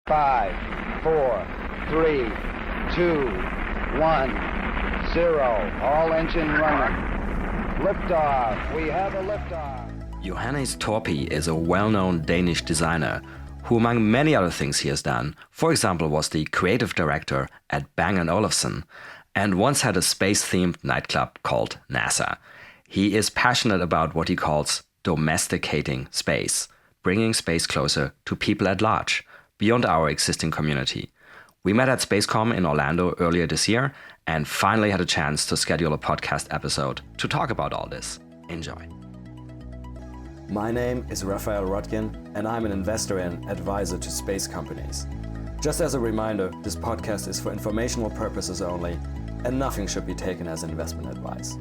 5, 4, 3, 2, 1, 0. All engine running. Liftoff. We have a liftoff. Johannes Torpe is a well-known Danish designer who, among many other things he has done, for example, was the creative director at Bang & Olufsen and once had a space-themed nightclub called NASA. He is passionate about what he calls domesticating space, bringing space closer to people at large, beyond our existing community. We met at SpaceCom in Orlando earlier this year and finally had a chance to schedule a podcast episode to talk about all this. Enjoy. My name is Raphael Rodgin, and I'm an investor and advisor to space companies. Just as a reminder, this podcast is for informational purposes only, and nothing should be taken as investment advice.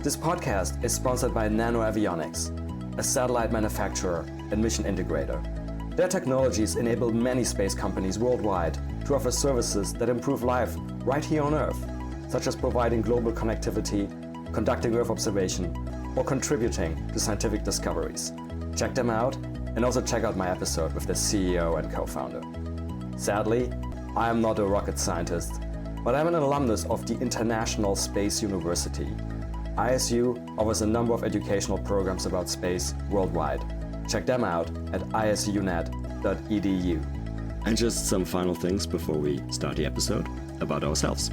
This podcast is sponsored by Nano Avionics, a satellite manufacturer and mission integrator. Their technologies enable many space companies worldwide to offer services that improve life right here on Earth, such as providing global connectivity, conducting Earth observation, or contributing to scientific discoveries. Check them out, and also check out my episode with the CEO and co-founder. Sadly, I am not a rocket scientist, but I'm an alumnus of the International Space University. ISU offers a number of educational programs about space worldwide. Check them out at isunet.edu. And just some final things before we start the episode about ourselves.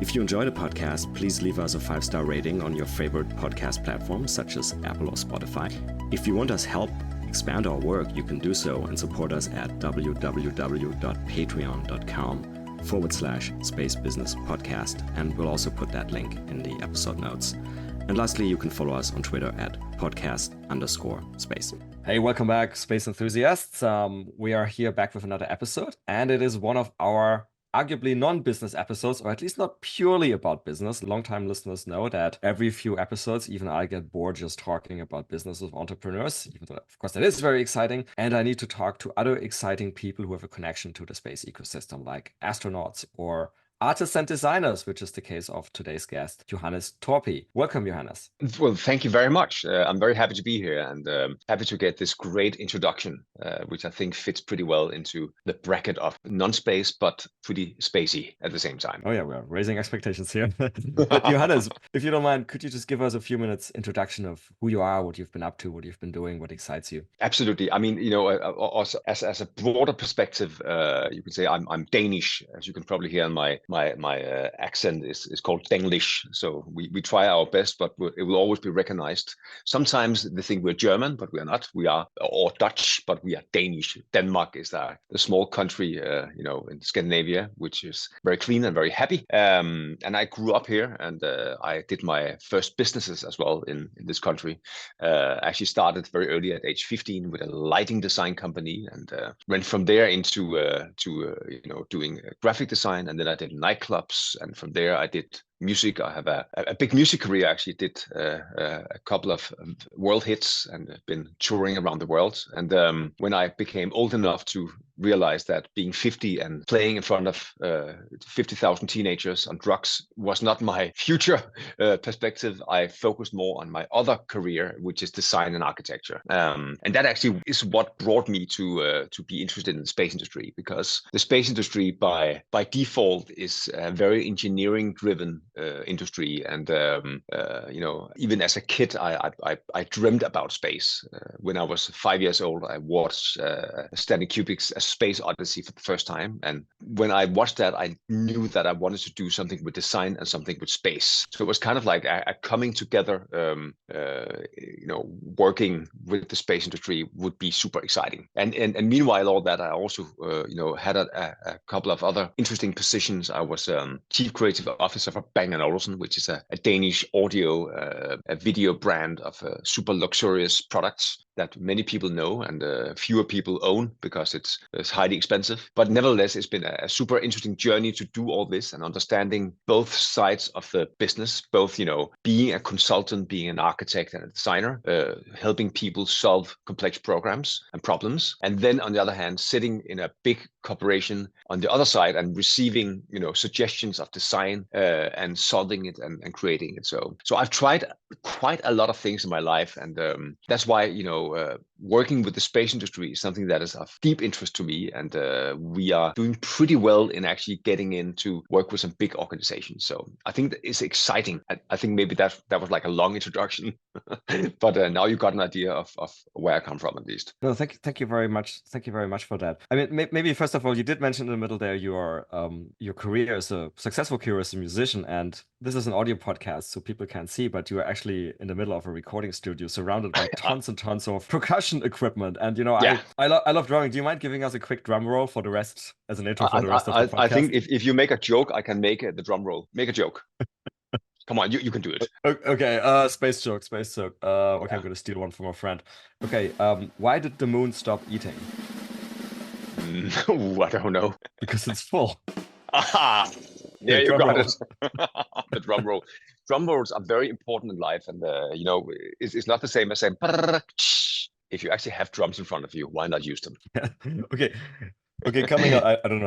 If you enjoy the podcast, please leave us a 5-star rating on your favorite podcast platforms such as Apple or Spotify. If you want us help expand our work, you can do so and support us at www.patreon.com/Space Business Podcast, and we'll also put that link in the episode notes. And lastly, you can follow us on Twitter at podcast_space. Hey, welcome back, space enthusiasts. We are here back with another episode, and it is one of our arguably non-business episodes, or at least not purely about business. Longtime listeners know that every few episodes, even I get bored just talking about business with entrepreneurs, even though, of course, that is very exciting. And I need to talk to other exciting people who have a connection to the space ecosystem, like astronauts or artists and designers, which is the case of today's guest, Johannes Torpe. Welcome, Johannes. Well, thank you very much. I'm very happy to be here and happy to get this great introduction, which I think fits pretty well into the bracket of non-space, but pretty spacey at the same time. Oh yeah, we're raising expectations here. But Johannes, if you don't mind, could you just give us a few minutes introduction of who you are, what you've been up to, what you've been doing, what excites you? Absolutely. I mean, also as a broader perspective, you could say I'm Danish, as you can probably hear in my accent is called Denglish. So we try our best, but it will always be recognized. Sometimes they think we're German, but we are not. We are, or Dutch, but we are Danish. Denmark is the small country, in Scandinavia, which is very clean and very happy. And I grew up here, and I did my first businesses as well in this country. Actually started very early at age 15 with a lighting design company, and went from there into doing graphic design, and then I did nightclubs, and from there I did music. I have a big music career. I actually did a couple of world hits and been touring around the world. And when I became old enough to realize that being 50 and playing in front of 50,000 teenagers on drugs was not my future perspective, I focused more on my other career, which is design and architecture. And that actually is what brought me to be interested in the space industry, because the space industry by default is a very engineering driven industry. And even as a kid, I dreamed about space. When I was 5 years old, I watched Stanley Kubrick's A Space Odyssey for the first time, and when I watched that, I knew that I wanted to do something with design and something with space. So it was kind of like a coming together. Working with the space industry would be super exciting. And meanwhile, all that, I also had a couple of other interesting positions. I was chief creative officer for Bang & Olufsen, which is a Danish audio, a video brand of super luxurious products that many people know and fewer people own because it's highly expensive. But nevertheless, it's been a super interesting journey to do all this and understanding both sides of the business, both, being a consultant, being an architect and a designer, helping people solve complex programs and problems. And then on the other hand, sitting in a big corporation on the other side and receiving, suggestions of design and solving it and creating it. So I've tried quite a lot of things in my life. And that's why, working with the space industry is something that is of deep interest to me, and we are doing pretty well in actually getting in to work with some big organizations. So I think that it's exciting. I think maybe that was like a long introduction, but now you got an idea of where I come from at least. No, thank you very much. Thank you very much for that. I mean, maybe first of all, you did mention in the middle there your career as a successful career as a musician, and this is an audio podcast, so people can't see, but you are actually in the middle of a recording studio, surrounded by tons and tons of percussion equipment. And Yeah. I love drumming. Do you mind giving us a quick drum roll for the rest, as an intro for the rest of the podcast? I think if you make a joke, I can make the drum roll. Make a joke. Come on, you can do it. Okay, space joke. Okay, I'm gonna steal one from a friend. Okay, why did the moon stop eating? I don't know. Because it's full. Aha! Yeah, you got it. The drum roll. Drum rolls are very important in life, and it's not the same as saying. If you actually have drums in front of you, why not use them? Okay, coming up, I don't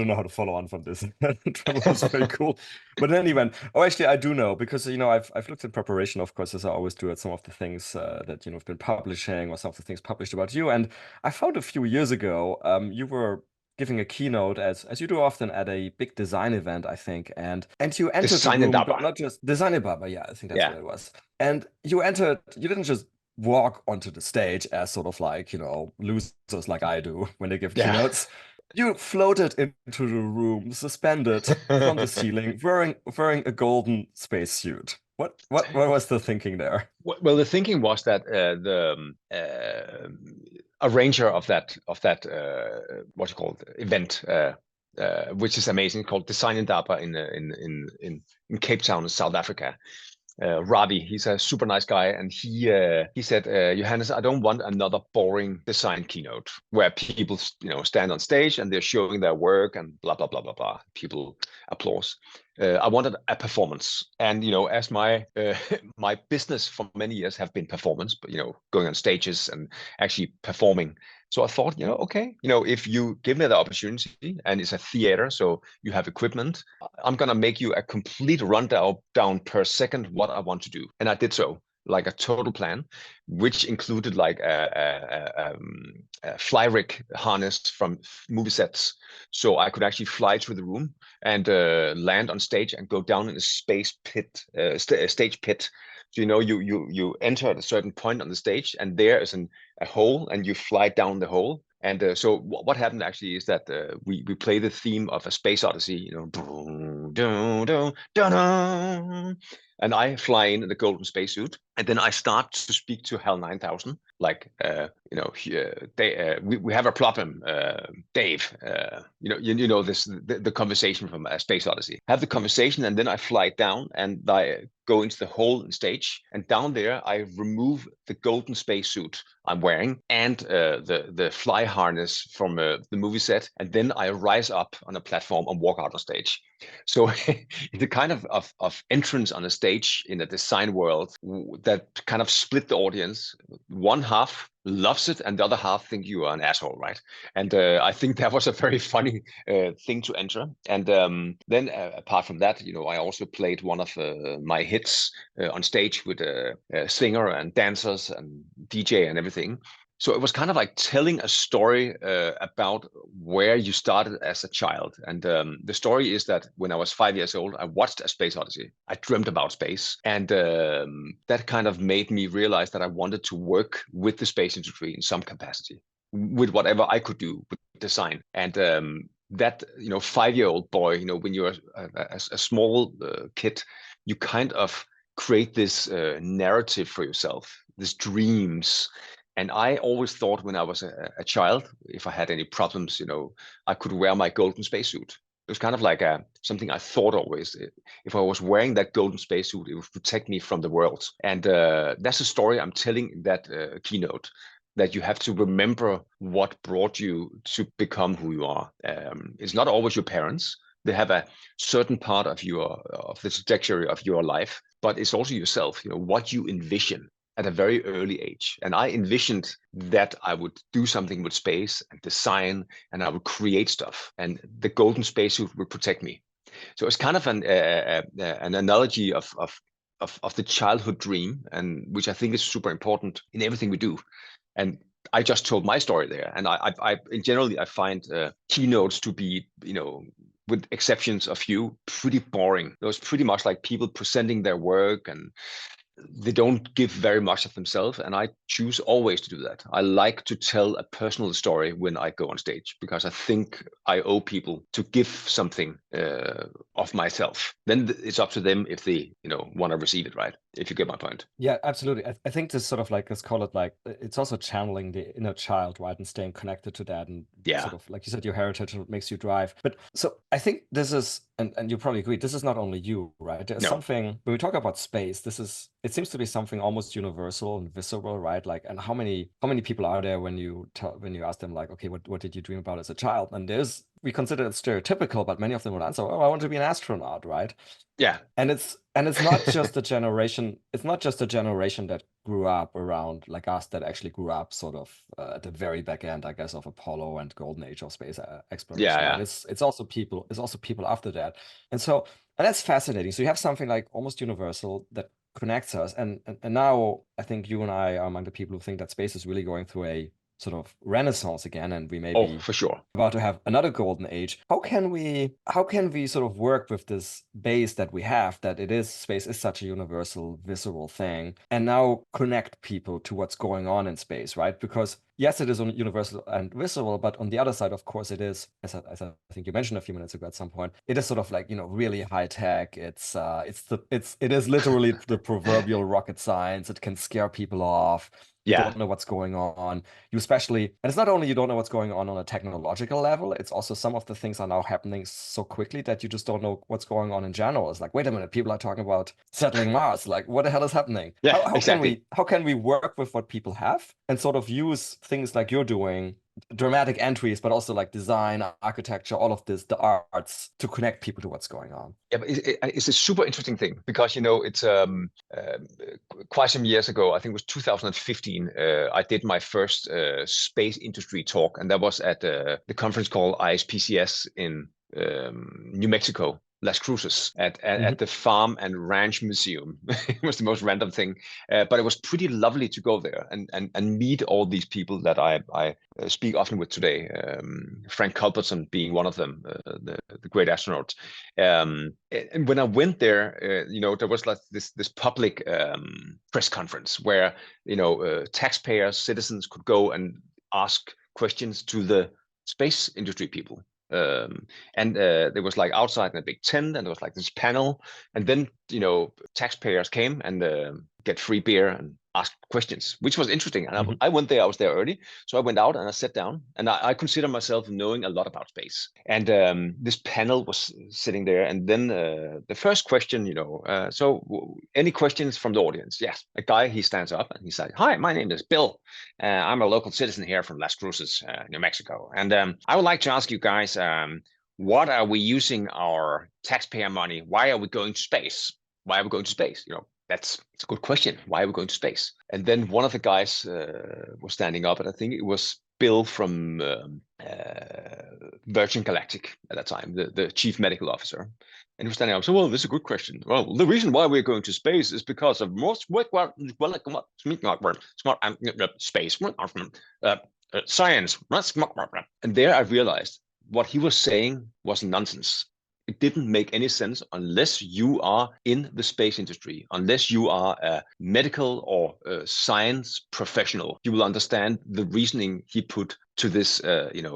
know how to follow on from this. Drum roll is very cool. But in any event, actually I do know, because I've looked at preparation, of course, as I always do, at some of the things that have been publishing, or some of the things published about you. And I found a few years ago you were giving a keynote, as you do often, at a big design event, I think, and you entered Design the room, Indaba. not just Design Indaba, yeah, I think that's what it was. And you didn't just walk onto the stage as sort of like, losers like I do when they give keynotes. You floated into the room, suspended from the ceiling, wearing a golden spacesuit. What was the thinking there? Well, the thinking was that the arranger of that what you call it, event, which is amazing, called Design Indaba in Cape Town, in South Africa. Ravi, he's a super nice guy, and he said, Johannes, I don't want another boring design keynote where people stand on stage and they're showing their work and blah blah blah blah blah. People applause. I wanted a performance, and as my my business for many years have been performance, but going on stages and actually performing. So I thought, okay, if you give me the opportunity, and it's a theater, so you have equipment, I'm gonna make you a complete rundown per second what I want to do, and I did so, like a total plan, which included like a fly rig harness from movie sets, so I could actually fly through the room and land on stage and go down in a space pit, stage pit. So you enter at a certain point on the stage, and there is a hole, and you fly down the hole. And so what happened actually is that we play the theme of a space odyssey, and I fly in the golden spacesuit, and then I start to speak to HAL 9000, like we have a problem, Dave. The conversation from a space odyssey. Have the conversation, and then I fly down, and I go into the hole in stage, and down there I remove the golden spacesuit I'm wearing and the fly harness from the movie set, and then I rise up on a platform and walk out on stage. So it's a kind of entrance on a stage in a design world that kind of split the audience. One half loves it, and the other half think you are an asshole, right? And I think that was a very funny thing to enter. And then apart from that, I also played one of my hits on stage with a singer and dancers and DJ and everything. So it was kind of like telling a story about where you started as a child. And the story is that when I was 5 years old, I watched A Space Odyssey. I dreamt about space. And that kind of made me realize that I wanted to work with the space industry in some capacity, with whatever I could do with design. And that 5-year-old boy, when you're a small kid, you kind of create this narrative for yourself, these dreams. And I always thought when I was a child, if I had any problems, I could wear my golden spacesuit. It was kind of like something I thought always. If I was wearing that golden spacesuit, it would protect me from the world. And that's a story I'm telling in that keynote, that you have to remember what brought you to become who you are. It's not always your parents. They have a certain part of the trajectory of your life, but it's also yourself, what you envision at a very early age. And I envisioned that I would do something with space and design, and I would create stuff, and the golden spacesuit would protect me. So it's kind of an analogy of the childhood dream, and which I think is super important in everything we do. And I just told my story there, and I in generally I find keynotes to be, with exceptions of few, pretty boring. It was pretty much like people presenting their work, and they don't give very much of themselves, and I choose always to do that. I like to tell a personal story when I go on stage, because I think I owe people to give something of myself. Then it's up to them if they want to receive it, right? If you get my point. Yeah, absolutely. I think this sort of like, let's call it like, it's also channeling the inner child, right? And staying connected to that, and sort of like you said, your heritage makes you drive. But so I think this is, and you probably agree, this is not only you, right? There's something, when we talk about space, it seems to be something almost universal and visceral, right? Like, and how many people are there when you ask them like, okay, what did you dream about as a child? And we consider it stereotypical, but many of them would answer, oh, I want to be an astronaut, right? Yeah. And it's not just a generation, that grew up around like us, that actually grew up sort of at the very back end, I guess, of Apollo and golden age of space exploration. Yeah. Right? It's also people after that. And that's fascinating. So you have something like almost universal that connects us. And now I think you and I are among the people who think that space is really going through a sort of renaissance again, and we may be for sure about to have another golden age. How can we sort of work with this base that we have, that space is such a universal, visceral thing, and now connect people to what's going on in space, right? Because yes, it is universal and visceral, but on the other side, of course, it is, as I think you mentioned a few minutes ago at some point, it is sort of like, really high tech. It is literally the proverbial rocket science. It can scare people off. You don't know what's going on. And it's not only you don't know what's going on a technological level, it's also some of the things are now happening so quickly that you just don't know what's going on in general. It's like, wait a minute, people are talking about settling Mars. Like, what the hell is happening? Yeah, exactly. How can we work with what people have and sort of use things like you're doing, dramatic entries, but also like design, architecture, all of this, the arts, to connect people to what's going on? Yeah, but it's a super interesting thing, because it's quite some years ago, I think it was 2015, I did my first space industry talk, and that was at the conference called ISPCS in New Mexico, Las Cruces, at the Farm and Ranch Museum. It was the most random thing, but it was pretty lovely to go there and meet all these people that I speak often with today. Frank Culbertson being one of them, the great astronaut. And when I went there, there was like this public press conference where taxpayers, citizens could go and ask questions to the space industry people. And there was like outside in a big tent, and there was like this panel, and then taxpayers came and get free beer and ask questions, which was interesting. And I went there. I was there early, so I went out and I sat down, and I consider myself knowing a lot about space. And this panel was sitting there, and then the first question, so any questions from the audience? Yes. A guy, he stands up and he's like, "Hi, my name is Bill. I'm a local citizen here from Las Cruces, New Mexico, and I would like to ask you guys, what are we using our taxpayer money? Why are we going to space? Why are we going to space? It's a good question. Why are we going to space?" And then one of the guys was standing up, and I think it was Bill from Virgin Galactic at that time, the chief medical officer. And he was standing up. So, well, this is a good question. Well, the reason why we're going to space is because of space, science. And there I realized what he was saying was nonsense. It didn't make any sense unless you are in the space industry, unless you are a medical or science professional. You will understand the reasoning he put to this,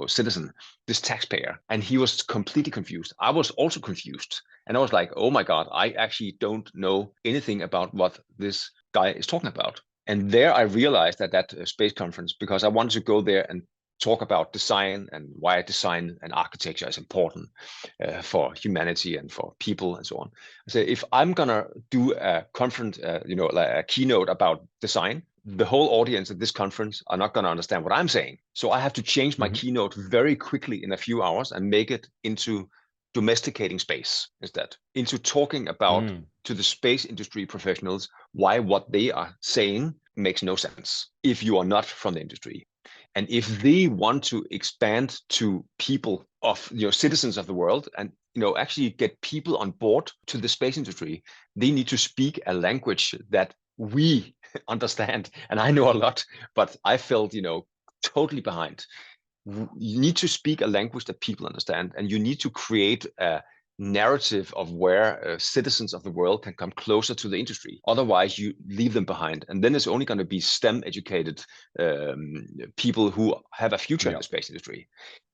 citizen, this taxpayer. And he was completely confused. I was also confused. And I was like, oh my God, I actually don't know anything about what this guy is talking about. And there I realized at that space conference, because I wanted to go there and talk about design and why design and architecture is important for humanity and for people and so on. So if I'm gonna do a conference, like a keynote about design, the whole audience at this conference are not gonna understand what I'm saying. So I have to change my keynote very quickly in a few hours and make it into domesticating space instead, into talking about to the space industry professionals why what they are saying makes no sense if you are not from the industry. And if they want to expand to people of citizens of the world and actually get people on board to the space industry, they need to speak a language that we understand. And I know a lot, but I felt totally behind. You need to speak a language that people understand, and you need to create a narrative of where citizens of the world can come closer to the industry. Otherwise, you leave them behind, and then it's only going to be STEM educated people who have a future in the space industry.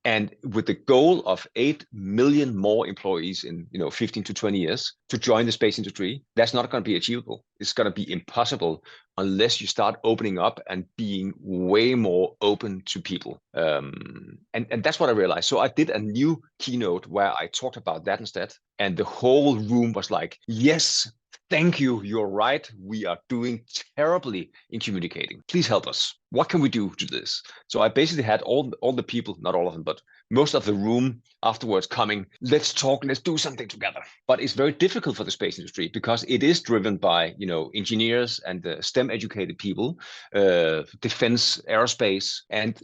And with the goal of 8 million more employees in 15 to 20 years to join the space industry, that's not going to be achievable. It's going to be impossible unless you start opening up and being way more open to people. And that's what I realized. So I did a new keynote where I talked about that instead. And the whole room was like, yes, thank you. You're right. We are doing terribly in communicating. Please help us. What can we do to this? So I basically had all the people, not all of them, but most of the room afterwards coming, let's talk, let's do something together. But it's very difficult for the space industry because it is driven by, engineers and STEM educated people, defense, aerospace, and,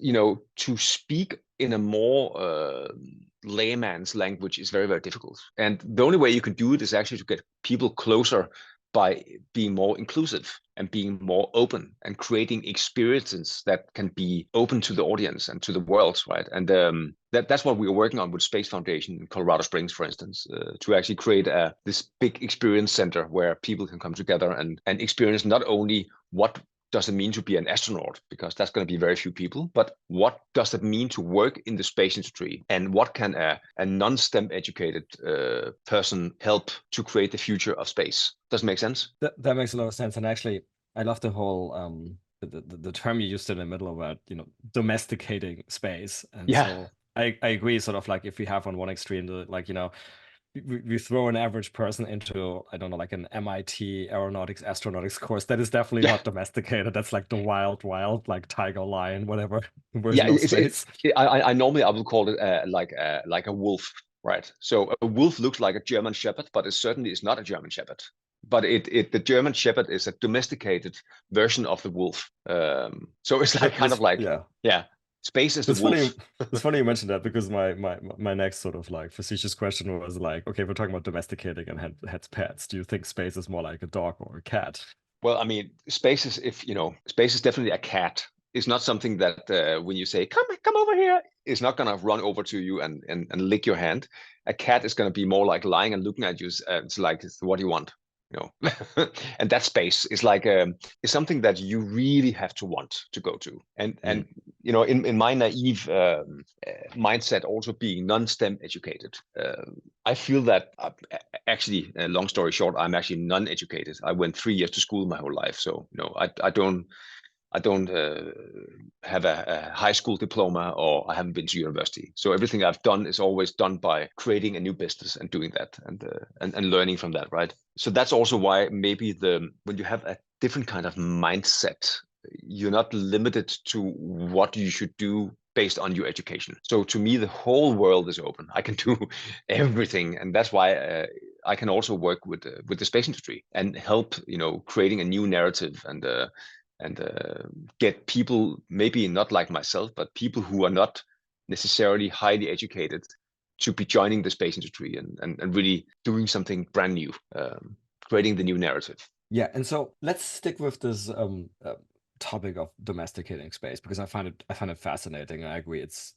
to speak in a more layman's language is very, very difficult. And the only way you can do it is actually to get people closer by being more inclusive and being more open and creating experiences that can be open to the audience and to the world, right? And that's what we are working on with Space Foundation in Colorado Springs, for instance, to actually create this big experience center where people can come together and experience not only what does it mean to be an astronaut, because that's going to be very few people, but what does it mean to work in the space industry, and what can a non-STEM educated person help to create the future of space? Does it make sense? That makes a lot of sense. And actually, I love the whole the term you used in the middle about, domesticating space. And so I agree, sort of like if we have on one extreme, we throw an average person into, I don't know, like an MIT astronautics course, that is definitely not domesticated. That's like the wild, like tiger, lion, whatever version of space. I normally I would call it like a wolf, right? So a wolf looks like a German shepherd, but it certainly is not a German shepherd. But the German shepherd is a domesticated version of the wolf. So it's like Space is the wolf. It's funny you mentioned that, because my next sort of like facetious question was like, okay, we're talking about domesticating and had pets. Do you think space is more like a dog or a cat? Well, I mean, space is definitely a cat. It's not something that when you say, come over here, it's not going to run over to you and lick your hand. A cat is going to be more like lying and looking at you. It's like, what do you want? And that space is like is something that you really have to want to go to. And in my naive mindset, also being non-STEM educated, I feel that actually, long story short, I'm actually non-educated. I went 3 years to school my whole life, so I don't have a high school diploma, or I haven't been to university. So everything I've done is always done by creating a new business and doing that and learning from that, right? So that's also why maybe when you have a different kind of mindset, you're not limited to what you should do based on your education. So to me, the whole world is open. I can do everything, and that's why I can also work with the space industry and help, creating a new narrative and get people, maybe not like myself, but people who are not necessarily highly educated, to be joining the space industry and really doing something brand new, creating the new narrative. Yeah, and so let's stick with this topic of domesticating space, because I find it fascinating. I agree, it's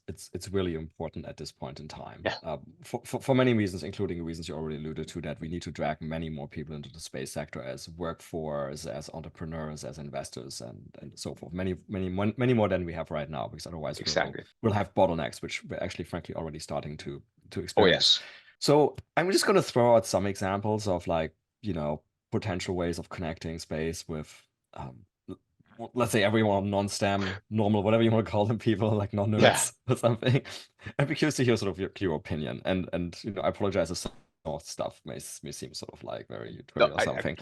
really important at this point in time. Yeah. For many reasons, including reasons you already alluded to, that we need to drag many more people into the space sector as workforce, as entrepreneurs, as investors, and so forth. Many more than we have right now, because otherwise we'll have bottlenecks, which we're actually frankly already starting to experience. Oh yes. So I'm just going to throw out some examples of potential ways of connecting space with let's say everyone non-STEM, normal, whatever you want to call them, people like non-nerds or something. I'd be curious to hear sort of your opinion. And I apologize if some of stuff may seem sort of like very trivial or something.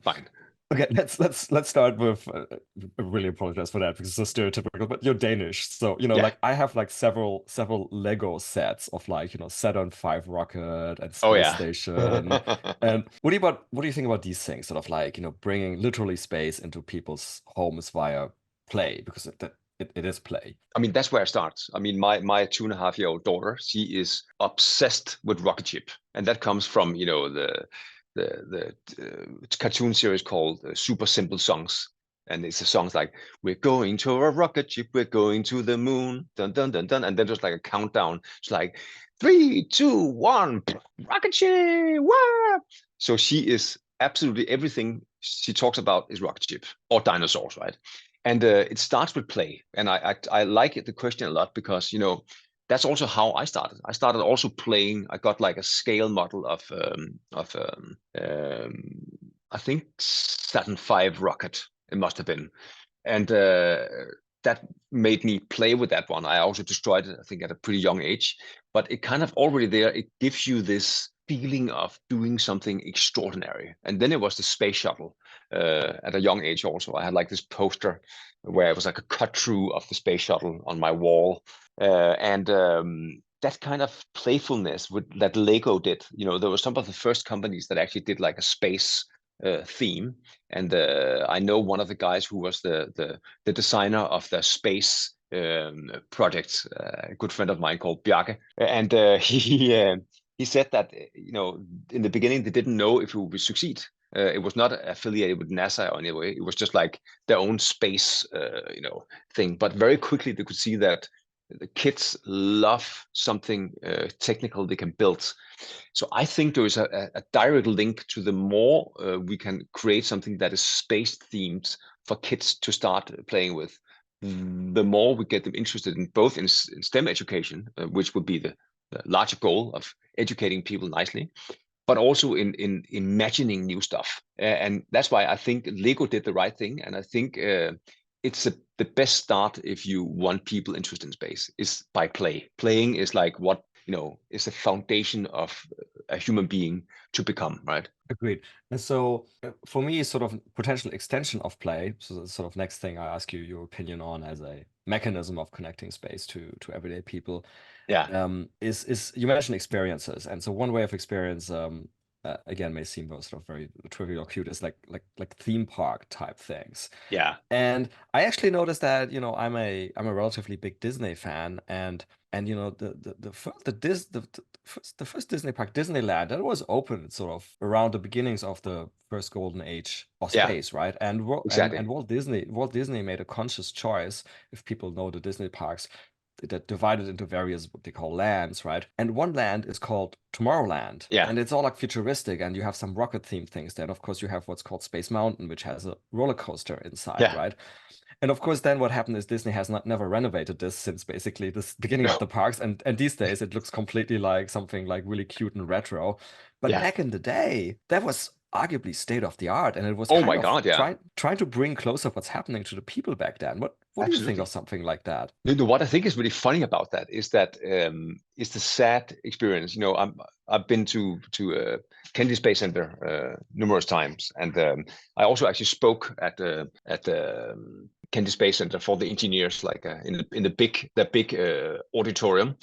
Fine. Okay, let's start with. I really apologize for that, because it's so stereotypical. But you're Danish, so like I have like several Lego sets of like Saturn V rocket and space station. And what do you think about these things? Sort of like bringing literally space into people's homes via play, because it is play. I mean, that's where it starts. I mean, my 2.5-year-old daughter, she is obsessed with rocket ship, and that comes from the cartoon series called Super Simple Songs. And it's a songs like, we're going to a rocket ship, we're going to the moon, dun dun dun dun, and then just like a countdown. It's like 3, 2, 1, rocket ship. Wah! So she is absolutely everything she talks about is rocket ship or dinosaurs, right? And it starts with play, and I like the question a lot because that's also how I started. I started also playing. I got like a scale model of I think Saturn V rocket. It must have been, and that made me play with that one. I also destroyed it, I think, at a pretty young age. But it kind of already there. It gives you this feeling of doing something extraordinary. And then it was the space shuttle at a young age. Also, I had like this poster where it was like a cut through of the space shuttle on my wall, and that kind of playfulness that Lego did. There were some of the first companies that actually did like a space theme, and I know one of the guys who was the designer of the space project, a good friend of mine called Bjarke, and he said that in the beginning they didn't know if it would succeed. It was not affiliated with NASA or anyway. It was just like their own space, thing. But very quickly they could see that the kids love something technical they can build. So I think there is a direct link to the more we can create something that is space themed for kids to start playing with, the more we get them interested in both in STEM education, which would be the larger goal of educating people nicely, but also in imagining new stuff. And that's why I think Lego did the right thing. And I think it's the best start if you want people interested in space is by play. Playing is like what is the foundation of a human being to become, right? Agreed. And so for me, sort of potential extension of play, so the sort of next thing I ask you your opinion on as a mechanism of connecting space to everyday people, Yeah. is you mentioned experiences. And so one way of experience, again, may seem sort of very trivial or cute, is like theme park type things. Yeah. And I actually noticed that, I'm a relatively big Disney fan, and the first Disney park, Disneyland, that was open sort of around the beginnings of the first golden age of Yeah. space, right? And Exactly. and Walt Disney made a conscious choice, if people know the Disney parks, that divided into various what they call lands, right? And one land is called Tomorrowland. Yeah. And it's all like futuristic, and you have some rocket themed things there. And of course, you have what's called Space Mountain, which has a roller coaster inside, Yeah. right? And of course, then what happened is Disney has never renovated this since basically the beginning of the parks. And these days it looks completely like something like really cute and retro. But Yeah. back in the day, that was arguably state of the art, and it was Oh kind my of God, yeah. trying to bring closer what's happening to the people back then. What do you think Absolutely. of something like that? What I think is really funny about that is that it's the sad experience. I've been to Kennedy Space Center numerous times, and I also actually spoke at the Kennedy Space Center for the engineers, like in the big auditorium,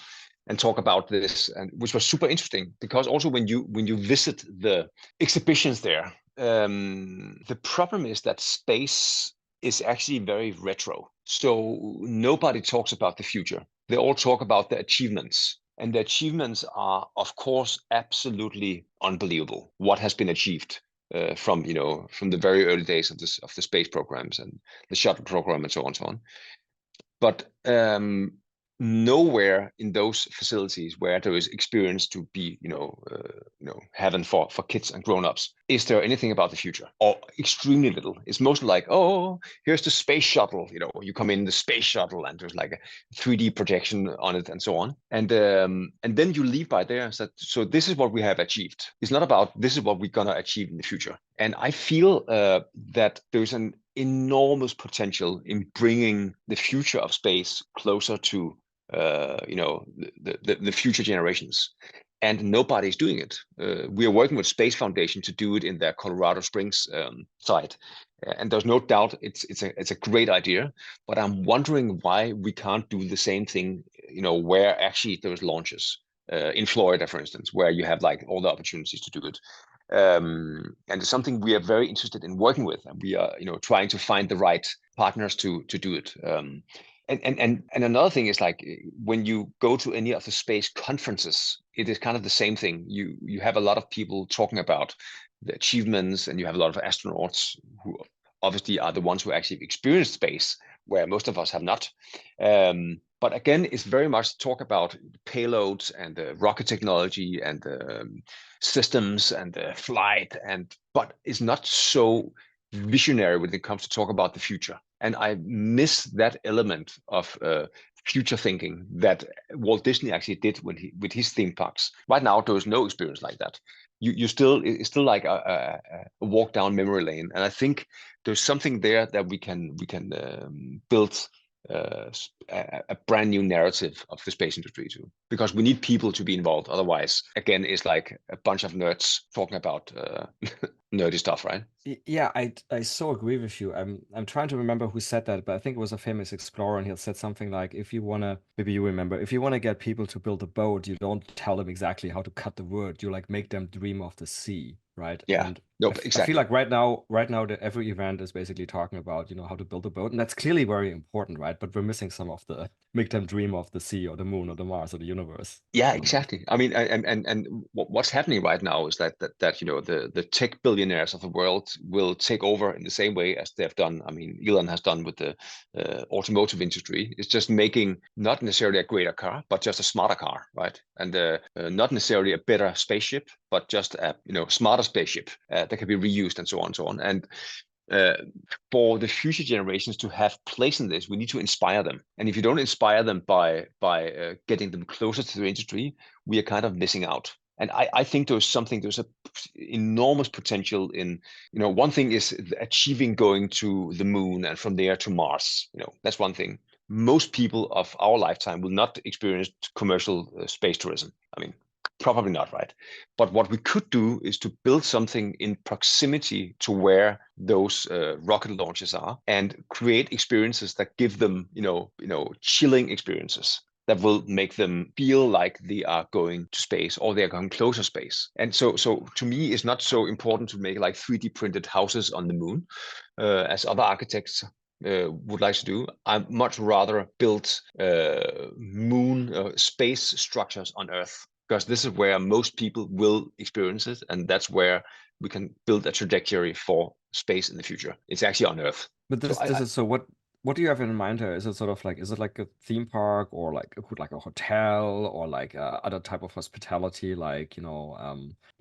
and talk about this, and which was super interesting because also when you visit the exhibitions there, the problem is that space is actually very retro. So nobody talks about the future. They all talk about the achievements. And the achievements are, of course, absolutely unbelievable. What has been achieved from the very early days of the space programs and the shuttle program and so on and so on. But nowhere in those facilities where there is experience to be heaven for kids and grown-ups is there anything about the future, or extremely little. It's mostly like, oh, here's the space shuttle, you come in the space shuttle and there's like a 3D projection on it and so on, and then you leave by there. So this is what we have achieved. It's not about this is what we're gonna achieve in the future. And I feel that there's an enormous potential in bringing the future of space closer to the future generations, and nobody's doing it. We are working with Space Foundation to do it in their Colorado Springs site, and there's no doubt it's a great idea. But I'm wondering why we can't do the same thing, where actually there's launches in Florida, for instance, where you have like all the opportunities to do it. And it's something we are very interested in working with, and we are trying to find the right partners to do it. And another thing is, like, when you go to any of the space conferences, it is kind of the same thing. You have a lot of people talking about the achievements, and you have a lot of astronauts who obviously are the ones who actually experienced space, where most of us have not. But again, it's very much talk about payloads and rocket technology and systems and flight, but it's not so visionary when it comes to talk about the future. And I miss that element of future thinking that Walt Disney actually did with his theme parks. Right now, there is no experience like that. It's still like a walk down memory lane, and I think there's something there that we can build a brand new narrative of the space industry too, because we need people to be involved. Otherwise, again, it's like a bunch of nerds talking about nerdy stuff, right? Yeah, I so agree with you. I'm trying to remember who said that, but I think it was a famous explorer, and he said something like, if you wanna, maybe you remember, if you wanna get people to build a boat, you don't tell them exactly how to cut the wood. You like make them dream of the sea, right? Yeah. And No, I feel exactly. like right now that every event is basically talking about, how to build a boat, and that's clearly very important, right? But we're missing some of the make them dream of the sea or the moon or the Mars or the universe. Yeah, exactly. I mean, and what's happening right now is that the tech billionaires of the world will take over in the same way as they've done. I mean, Elon has done with the automotive industry. It's just making not necessarily a greater car, but just a smarter car, right? And not necessarily a better spaceship, but just a smarter spaceship that can be reused and so on and so on. And for the future generations to have place in this, we need to inspire them. And if you don't inspire them by getting them closer to the industry, we are kind of missing out. And I think there's a enormous potential in, one thing is achieving going to the moon and from there to Mars. That's one thing. Most people of our lifetime will not experience commercial space tourism. I mean, probably not, right? But what we could do is to build something in proximity to where those rocket launches are, and create experiences that give them, chilling experiences that will make them feel like they are going to space or they are going closer space. And so to me, it's not so important to make like 3D printed houses on the moon, as other architects would like to do. I much rather build moon space structures on Earth, because this is where most people will experience it, and that's where we can build a trajectory for space in the future. It's actually on Earth. But this is so what do you have in mind here? Is it sort of like, is it like a theme park or like a hotel or like other type of hospitality, like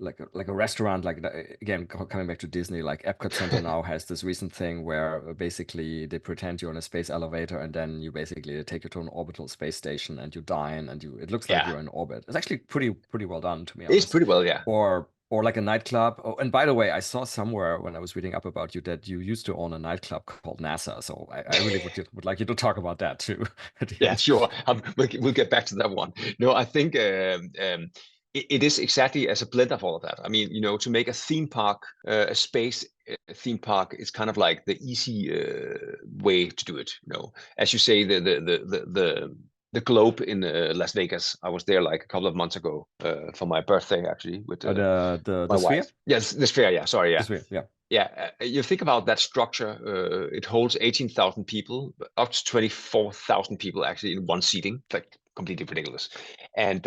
like a restaurant, like again coming back to Disney, like Epcot Center now has this recent thing where basically they pretend you're in a space elevator, and then you basically take you to an orbital space station and you dine and it looks like Yeah, you're in orbit. It's actually pretty well done, to be it's honest. pretty well, yeah. Or like a nightclub. Oh, and by the way, I saw somewhere when I was reading up about you that you used to own a nightclub called NASA. So I really would like you to talk about that too at the Yeah, end. sure. We'll get back to that one. No, I think it is exactly as a blend of all of that. I mean, to make a theme park, a space theme park, is kind of like the easy way to do it. As you say, the Globe in Las Vegas. I was there like a couple of months ago for my birthday, actually, with The my sphere? wife. Yes, the Sphere. Yeah, sorry. The Yeah, sphere, yeah. yeah. You think about that structure. It holds 18,000 people, up to 24,000 people actually in one seating. It's like completely ridiculous. And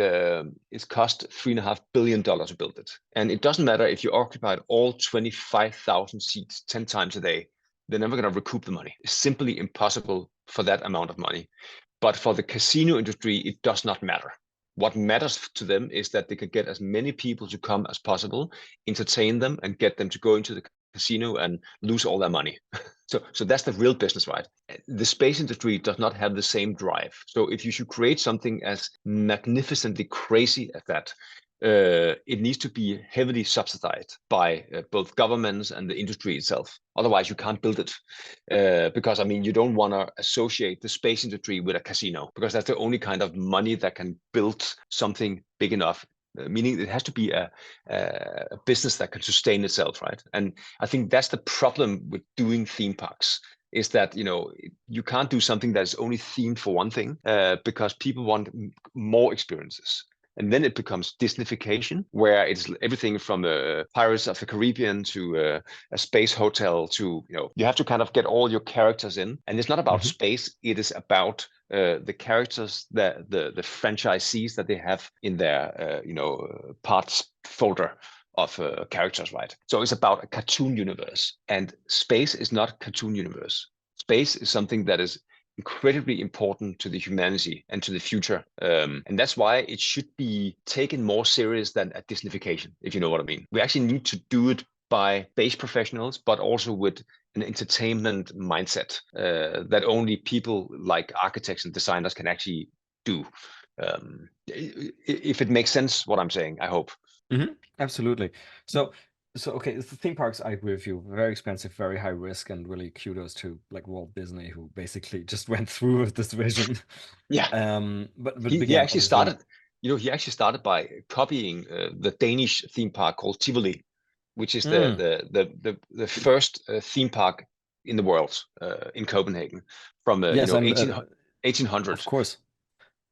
it's cost $3.5 billion to build it. And it doesn't matter if you occupied all 25,000 seats 10 times a day. They're never going to recoup the money. It's simply impossible for that amount of money. But for the casino industry, it does not matter. What matters to them is that they can get as many people to come as possible, entertain them, and get them to go into the casino and lose all their money. So that's the real business, right? The space industry does not have the same drive. So if you should create something as magnificently crazy as that, it needs to be heavily subsidized by both governments and the industry itself. Otherwise, you can't build it. Because, I mean, you don't want to associate the space industry with a casino, because that's the only kind of money that can build something big enough. Meaning it has to be a business that can sustain itself, right? And I think that's the problem with doing theme parks, is that you can't do something that's only themed for one thing, because people want more experiences. And then it becomes Disneyfication, where it's everything from Pirates of the Caribbean to a space hotel to, you have to kind of get all your characters in. And it's not about space, it is about the characters, the franchisees that they have in their parts folder. of characters, right? So it's about a cartoon universe, and space is not a cartoon universe. Space is something that is incredibly important to the humanity and to the future, and that's why it should be taken more serious than a Disneyfication, if you know what I mean. We actually need to do it by base professionals, but also with an entertainment mindset that only people like architects and designers can actually do. If it makes sense, what I'm saying, I hope. Absolutely. So okay, the theme parks, I agree with you, very expensive, very high risk, and really kudos to like Walt Disney, who basically just went through with this vision. Yeah. But He began actually obviously. started, he actually started by copying the Danish theme park called Tivoli, which is the first theme park in the world, in Copenhagen, from Yes, and 1800. of course.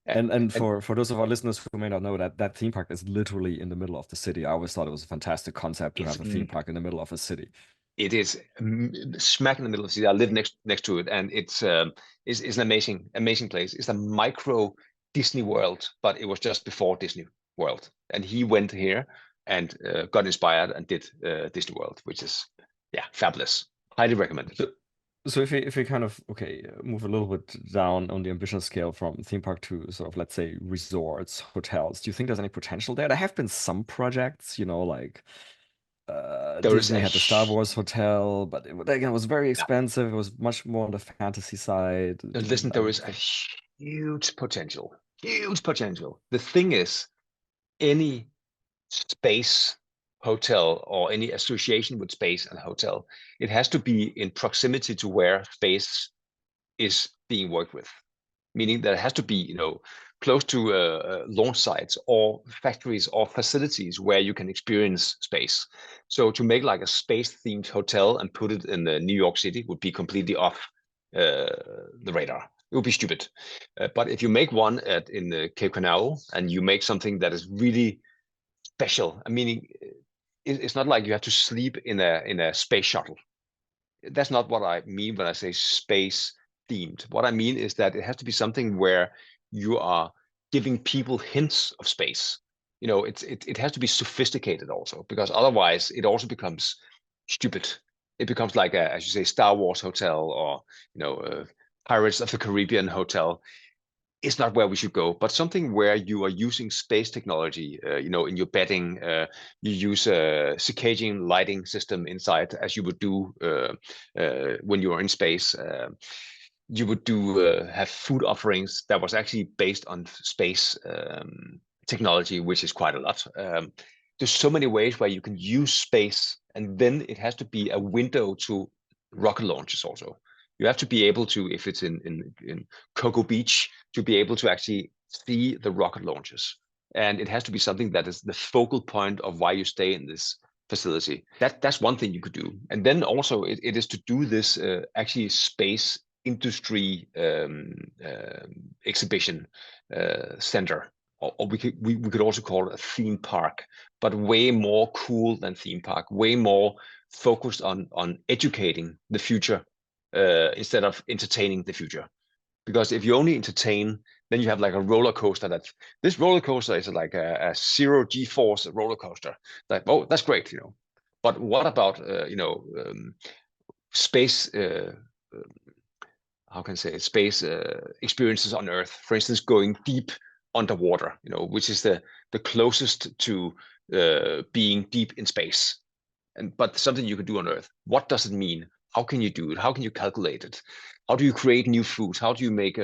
And for those of our listeners who may not know, that theme park is literally in the middle of the city. I always thought it was a fantastic concept to have a theme park in the middle of a city. It is smack in the middle of the city. I live next to it, and it's an amazing place. It's a micro Disney World, but it was just before Disney World. And he went here and got inspired and did Disney World, which is fabulous. Highly recommended. So if we kind of move a little bit down on the ambition scale from theme park to sort of, let's say, resorts, hotels, do you think there's any potential there? There have been some projects, like Disney had the Star Wars hotel, but again, it was very expensive. It was much more on the fantasy side. Listen, there is a huge potential. Huge potential. The thing is, any space hotel or any association with space and hotel, it has to be in proximity to where space is being worked with, meaning that it has to be close to launch sites or factories or facilities where you can experience space. So to make like a space themed hotel and put it in New York City would be completely off the radar. It would be stupid. But if you make one in Cape Canaveral and you make something that is really special, meaning it's not like you have to sleep in a space shuttle. That's not what I mean when I say space themed. What I mean is that it has to be something where you are giving people hints of space. It has to be sophisticated also, because otherwise it also becomes stupid. It becomes like as you say, Star Wars hotel or Pirates of the Caribbean hotel. It's not where we should go, but something where you are using space technology, in your bedding. You use a circadian lighting system inside, as you would do when you are in space. You would have food offerings that was actually based on space technology, which is quite a lot. There's so many ways where you can use space, and then it has to be a window to rocket launches also. You have to be able to, if it's in Cocoa Beach, to be able to actually see the rocket launches. And it has to be something that is the focal point of why you stay in this facility. That's one thing you could do. And then also it is to do this actually space industry exhibition center. Or we could also call it a theme park, but way more cool than theme park, way more focused on educating the future instead of entertaining the future. Because if you only entertain, then you have like a roller coaster. This roller coaster is like a zero G-force roller coaster. Like, oh, that's great, But what about space? How can I say it? Space experiences on Earth? For instance, going deep underwater, which is the closest to being deep in space. But something you can do on Earth. What does it mean? How can you do it? How can you calculate it? How do you create new foods? How do you make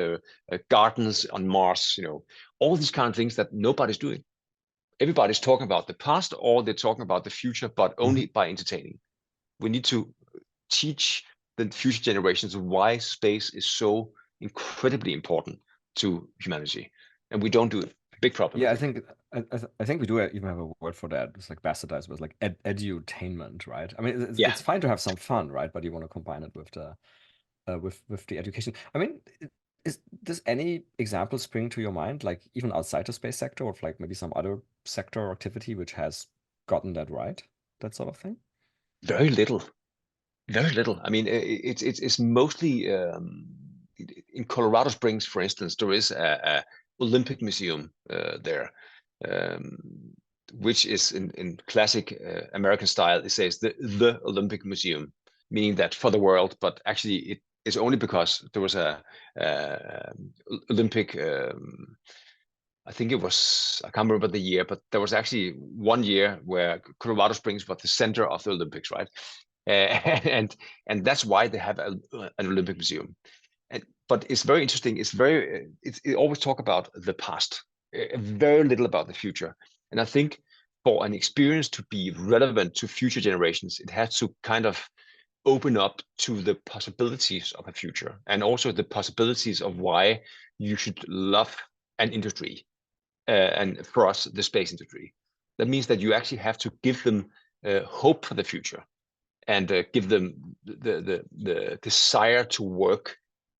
gardens on Mars? All these kind of things that nobody's doing. Everybody's talking about the past, or they're talking about the future, but only by entertaining. We need to teach the future generations why space is so incredibly important to humanity, and we don't do it. Big problem. Yeah, I think we do even have a word for that. It's like bastardized, but it's like edutainment, right? I mean, it's fine to have some fun, right? But you want to combine it with the with the education. I mean, does any example spring to your mind, like even outside the space sector, or like maybe some other sector or activity which has gotten that right, that sort of thing? Very little. Very little. I mean, it's mostly in Colorado Springs, for instance. There is a Olympic museum there. which is in classic American style. It says the Olympic Museum, meaning that for the world, but actually it is only because there was a Olympic. I think it was, I can't remember the year, but there was actually one year where Colorado Springs was the center of the Olympics, right? And that's why they have an Olympic Museum. But it's very interesting. It always talk about the past, very little about the future. And I think for an experience to be relevant to future generations, it has to kind of open up to the possibilities of a future, and also the possibilities of why you should love an industry. And for us, the space industry. That means that you actually have to give them hope for the future, and give them the desire to work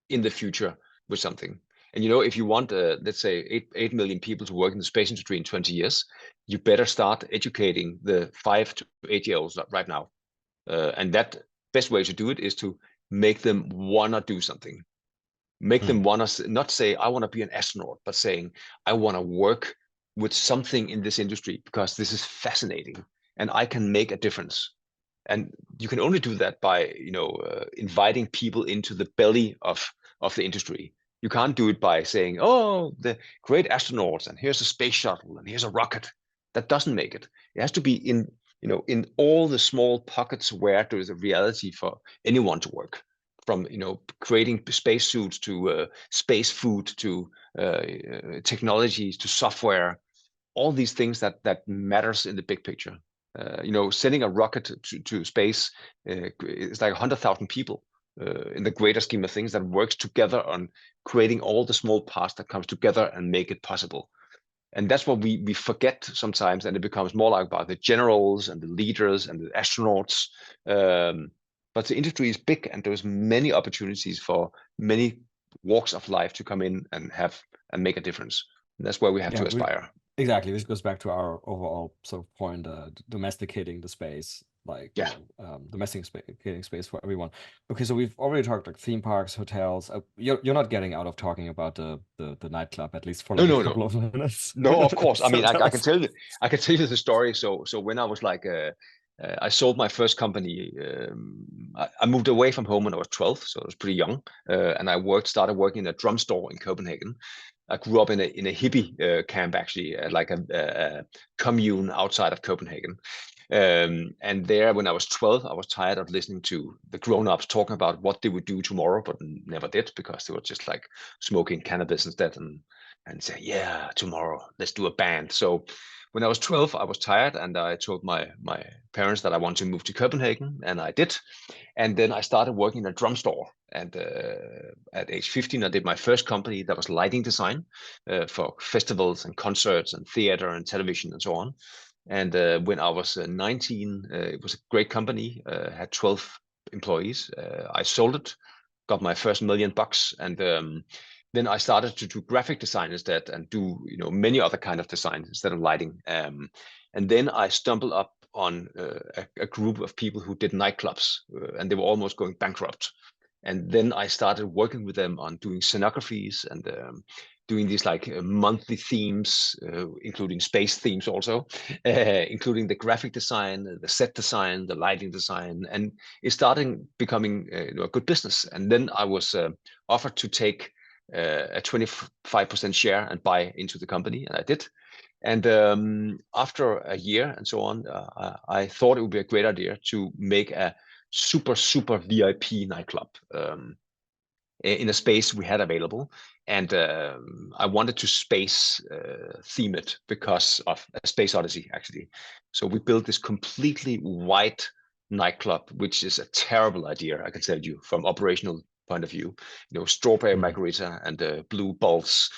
in the future with something. And if you want, let's say, 8 million people to work in the space industry in 20 years, you better start educating the 5 to 8 year olds right now. And that best way to do it is to make them wanna do something. Make them want to not say, I want to be an astronaut, but saying, I want to work with something in this industry because this is fascinating and I can make a difference. And you can only do that by, inviting people into the belly of the industry. You can't do it by saying, oh, the great astronauts, and here's a space shuttle, and here's a rocket. That doesn't make it. It has to be in all the small pockets where there is a reality for anyone to work. From creating spacesuits to space food to technologies to software, all these things that matters in the big picture. Sending a rocket to space is like 100,000 people in the greater scheme of things that works together on creating all the small parts that comes together and make it possible. And that's what we forget sometimes, and it becomes more like about the generals and the leaders and the astronauts. But the industry is big, and there's many opportunities for many walks of life to come in and make a difference. And that's where we have to aspire. Exactly, which goes back to our overall sort of point, domesticating the space, domesticating space for everyone. Okay, so we've already talked like theme parks, hotels. You're not getting out of talking about the nightclub, at least for like a couple of minutes. No, of course. I mean, I can tell you the story. So when I was like I sold my first company. I moved away from home when I was 12, so I was pretty young, and I started working in a drum store in Copenhagen. I grew up in a hippie camp, actually, like a commune outside of Copenhagen. And there, when I was 12, I was tired of listening to the grown-ups talking about what they would do tomorrow, but never did, because they were just like smoking cannabis instead and say, yeah, tomorrow, let's do a band. So when I was 12, I was tired, and I told my parents that I wanted to move to Copenhagen, and I did. And then I started working in a drum store. And at age 15, I did my first company that was lighting design for festivals and concerts and theater and television and so on. And when I was 19, it was a great company, had 12 employees. I sold it, got my first $1 million, and then I started to do graphic design instead, and do many other kind of designs instead of lighting. And then I stumbled up on a group of people who did nightclubs, and they were almost going bankrupt. And then I started working with them on doing scenographies and doing these like monthly themes, including space themes also, including the graphic design, the set design, the lighting design, and it started becoming a good business. And then I was offered to take a 25% share and buy into the company, and I did. And after a year and so on, I thought it would be a great idea to make a super VIP nightclub in a space we had available. And I wanted to space theme it because of a Space Odyssey, actually. So we built this completely white nightclub, which is a terrible idea, I can tell you, from operational point of view. Strawberry margarita and blue balls,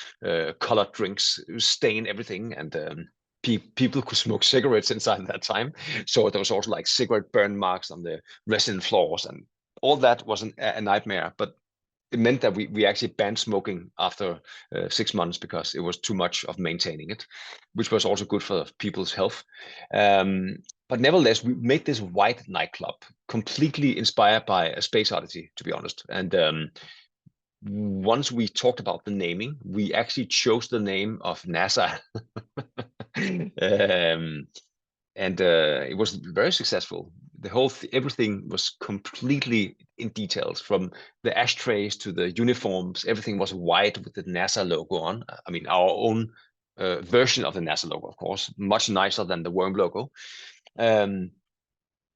colored drinks, stain everything, and people could smoke cigarettes inside at that time. So there was also like cigarette burn marks on the resin floors, and all that was a nightmare. But it meant that we actually banned smoking after 6 months because it was too much of maintaining it, which was also good for people's health. But nevertheless, we made this white nightclub completely inspired by a Space Odyssey, to be honest. And once we talked about the naming, we actually chose the name of NASA. And it was very successful. The whole everything was completely in details, from the ashtrays to the uniforms. Everything was white with the NASA logo on. I mean, our own version of the NASA logo, of course, much nicer than the worm logo. And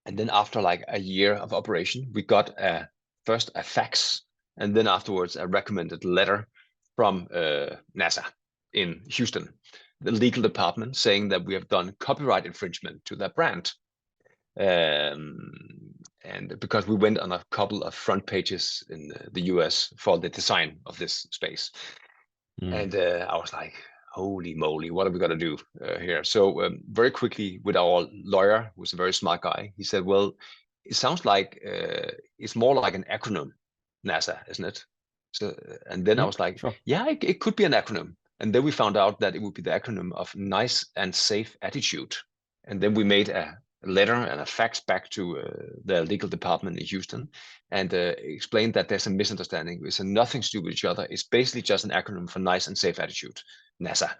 then after like a year of operation, we got first a fax, and then afterwards a recommended letter from NASA in Houston, the legal department, saying that we have done copyright infringement to their brand. And because we went on a couple of front pages in the US for the design of this space. And I was like, holy moly, what are we going to do here? So very quickly with our lawyer, who was a very smart guy, he said, well, it sounds like it's more like an acronym, NASA, isn't it? So, and then I was like, sure. yeah, it could be an acronym. And then we found out that it would be the acronym of nice and safe attitude. And then we made a letter and a fax back to the legal department in Houston and explained that there's a misunderstanding. It's nothing to do with each other. It's basically just an acronym for nice and safe attitude, NASA.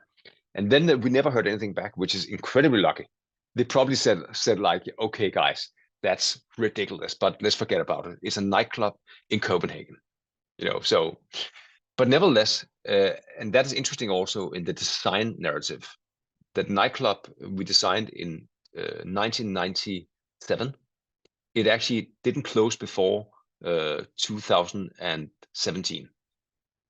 And then we never heard anything back, which is incredibly lucky. They probably said like, okay, guys, that's ridiculous, but let's forget about it. It's a nightclub in Copenhagen, so, but nevertheless, and that is interesting also in the design narrative. That nightclub we designed in 1997, it actually didn't close before 2017.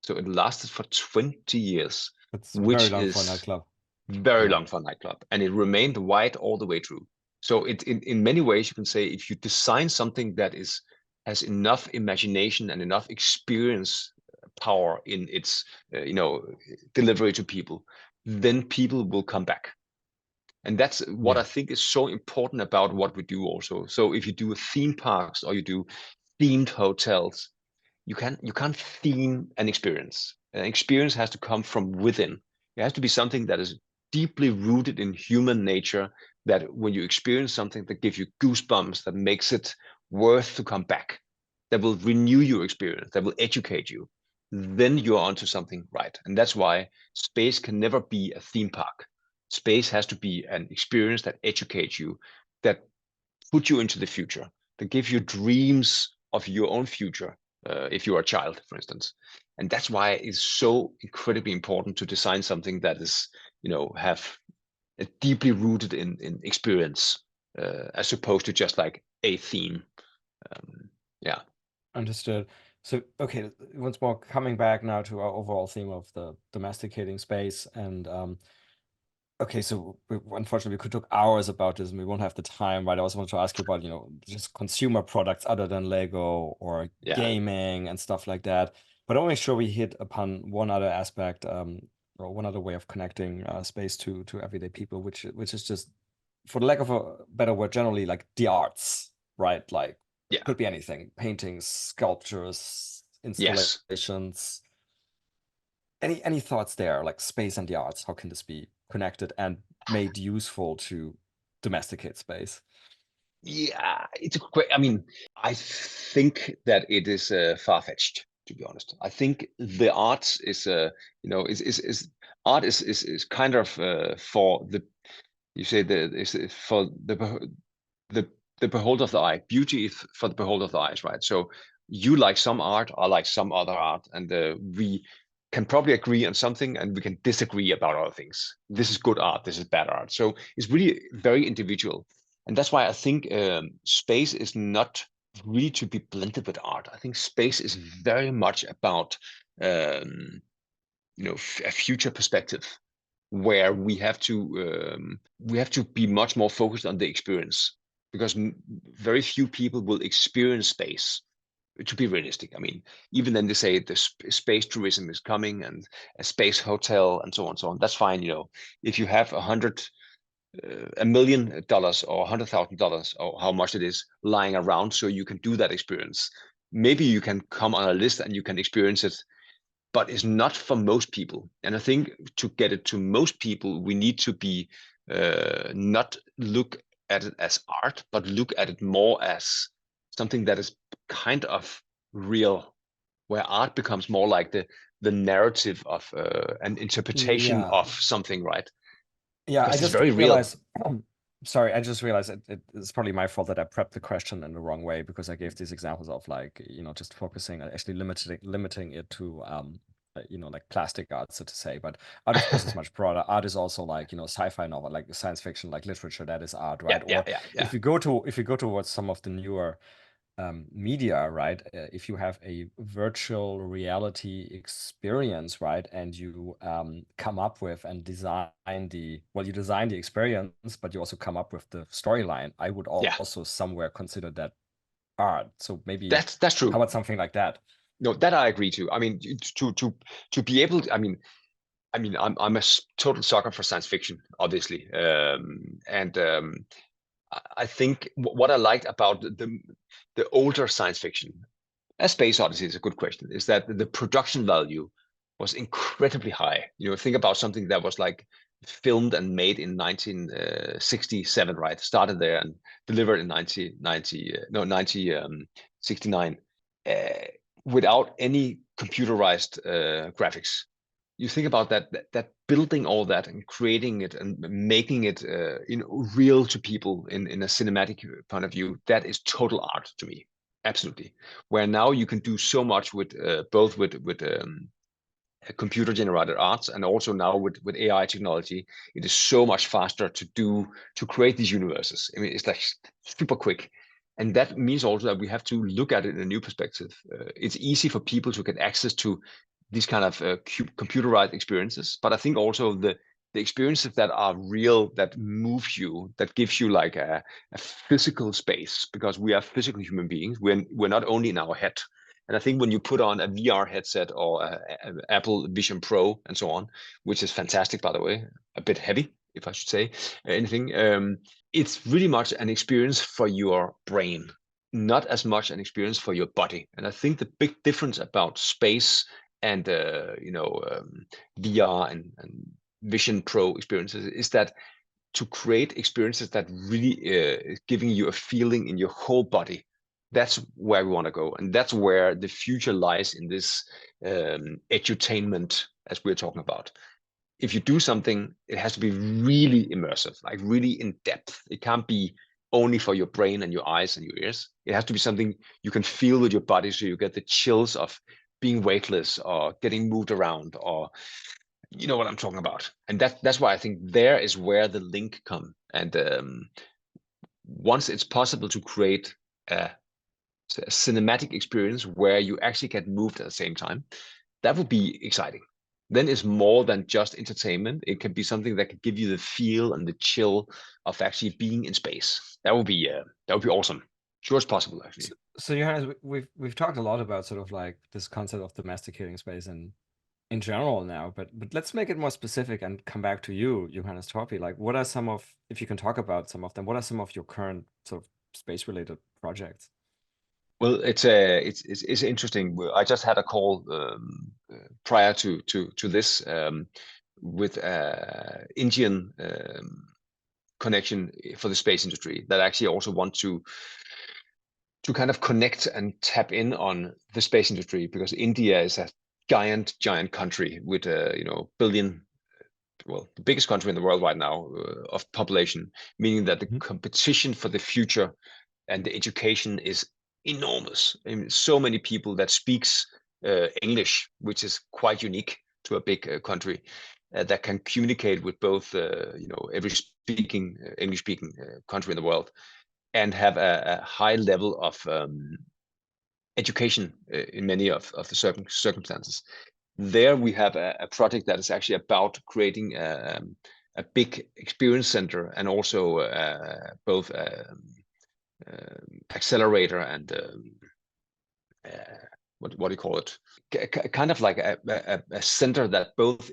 So it lasted for 20 years. It's which very long is for a nightclub. very long for a nightclub. And it remained white all the way through. So it in many ways, you can say, if you design something that has enough imagination and enough experience power in its delivery to people, then people will come back. And that's what I think is so important about what we do also. So if you do theme parks or you do themed hotels, you can't theme an experience. An experience has to come from within. It has to be something that is deeply rooted in human nature, that when you experience something that gives you goosebumps, that makes it worth to come back, that will renew your experience, that will educate you, then you're onto something right. And that's why space can never be a theme park. Space has to be an experience that educates you, that puts you into the future, that gives you dreams of your own future, if you're a child, for instance. And that's why it's so incredibly important to design something that is, have a deeply rooted in experience, as opposed to just like a theme. Yeah. Understood. So, okay, once more, coming back now to our overall theme of the domesticating space. And okay, so unfortunately, we could talk hours about this and we won't have the time, right? I also want to ask you about, just consumer products other than Lego or gaming and stuff like that. But I want to make sure we hit upon one other aspect, or one other way of connecting space to everyday people, which is just, for the lack of a better word, generally like the arts, right? Like, could be anything: paintings, sculptures, installations. Any thoughts there, like space and the arts? How can this be connected and made useful to domesticate space? Yeah, it's a great. I mean, I think that it is far-fetched, to be honest. I think the arts is art is kind of for the, you say, is for the beholder of the eye. Beauty is for the beholder of the eyes, right? So you like some art, I like some other art, and we can probably agree on something and we can disagree about other things. This is good art, this is bad art. So it's really very individual. And that's why I think space is not really to be blended with art. I think space is very much about a future perspective, where we have to be much more focused on the experience, because very few people will experience space. To be realistic, I mean, even then they say the space tourism is coming and a space hotel and so on and so on. That's fine, if you have $1 million or $100,000 or how much it is lying around, so you can do that experience. Maybe you can come on a list and you can experience it, but it's not for most people. And I think to get it to most people, we need to be not look at it as art, but look at it more as something that is kind of real, where art becomes more like the narrative of an interpretation of something, right? Yeah, I because it's just very real. realized. Sorry, I just realized it's probably my fault that I prepped the question in the wrong way because I gave these examples of like, just focusing actually limiting it to like plastic art, so to say. But art, of course, is much broader. Art is also like, sci-fi novel, like science fiction, like literature, that is art, Yeah, right? yeah, Or yeah, yeah. if you go towards some of the newer media, right? If you have a virtual reality experience, right, and you come up with and you design the experience, but you also come up with the storyline, I would Yeah, also somewhere consider that art. So maybe that's true. how about something like that? No, that I agree to. I mean, to be able to, I'm a total sucker for science fiction, obviously, and I think what I liked about the older science fiction, as Space Odyssey is a good question, is that the production value was incredibly high. Think about something that was like filmed and made in 1967, right? Started there and delivered in 1969, without any computerized graphics. You think about that building all that and creating it and making it real to people in a cinematic point of view, that is total art to me. Absolutely. Where now you can do so much with both with computer generated arts, and also now with AI technology, it is so much faster to create these universes. I mean, it's like super quick. And that means also that we have to look at it in a new perspective. It's easy for people to get access to these kind of computerized experiences, but I think also the experiences that are real, that move you, that gives you like a physical space, because we are physical human beings. We're not only in our head. And I think when you put on a VR headset or a Apple Vision Pro and so on, which is fantastic, by the way, a bit heavy, if I should say anything, it's really much an experience for your brain, not as much an experience for your body. And I think the big difference about space and VR and Vision Pro experiences is that to create experiences that really is giving you a feeling in your whole body, that's where we want to go, and that's where the future lies in this edutainment, as we're talking about. If you do something, it has to be really immersive, like really in depth. It can't be only for your brain and your eyes and your ears. It has to be something you can feel with your body, so you get the chills of being weightless or getting moved around, or you know what I'm talking about. And that's why I think there is where the link come. And once it's possible to create a cinematic experience where you actually get moved at the same time, that would be exciting. Then it's more than just entertainment. It can be something that can give you the feel and the chill of actually being in space. That would be awesome. Sure, it's possible actually. So Johannes, we've talked a lot about sort of like this concept of domesticating space and in general now, but let's make it more specific and come back to you, Johannes Torpe. Like, what are some of, if you can talk about some of them, what are some of your current sort of space-related projects? Well, it's interesting. I just had a call prior to this with Indian connection for the space industry that actually also want to kind of connect and tap in on the space industry, because India is a giant country with billion, well, the biggest country in the world right now of population, meaning that the competition for the future and the education is enormous. I mean, so many people that speaks English, which is quite unique to a big country, that can communicate with both, every speaking English speaking country in the world, and have a high level of education in many of the circumstances. There we have a project that is actually about creating a big experience center, and also both accelerator and what do you call it? Kind of like a center that both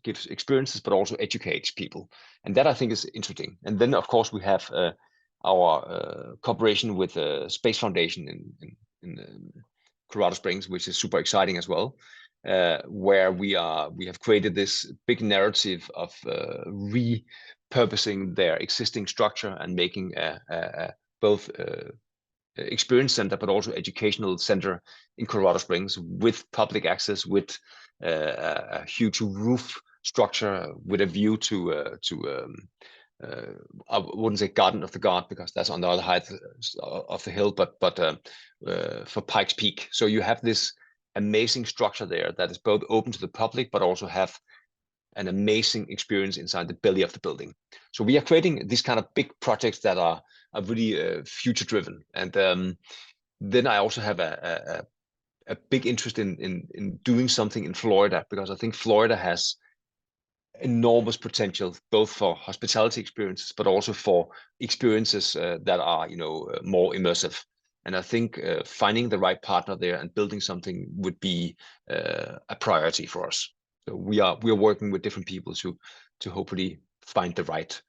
gives experiences, but also educates people. And that I think is interesting. And then of course we have our cooperation with the Space Foundation in Colorado Springs, which is super exciting as well. Where we have created this big narrative of repurposing their existing structure and making both experience center, but also educational center in Colorado Springs with public access, with a huge roof structure with a view to I wouldn't say Garden of the God because that's on the other height of the hill, but for Pikes Peak. So you have this amazing structure there that is both open to the public, but also have an amazing experience inside the belly of the building. So we are creating these kind of big projects that are really future driven. And then I also have a big interest in doing something in Florida, because I think Florida has enormous potential, both for hospitality experiences, but also for experiences that are, more immersive. And I think finding the right partner there and building something would be a priority for us. So we are working with different people to hopefully find the right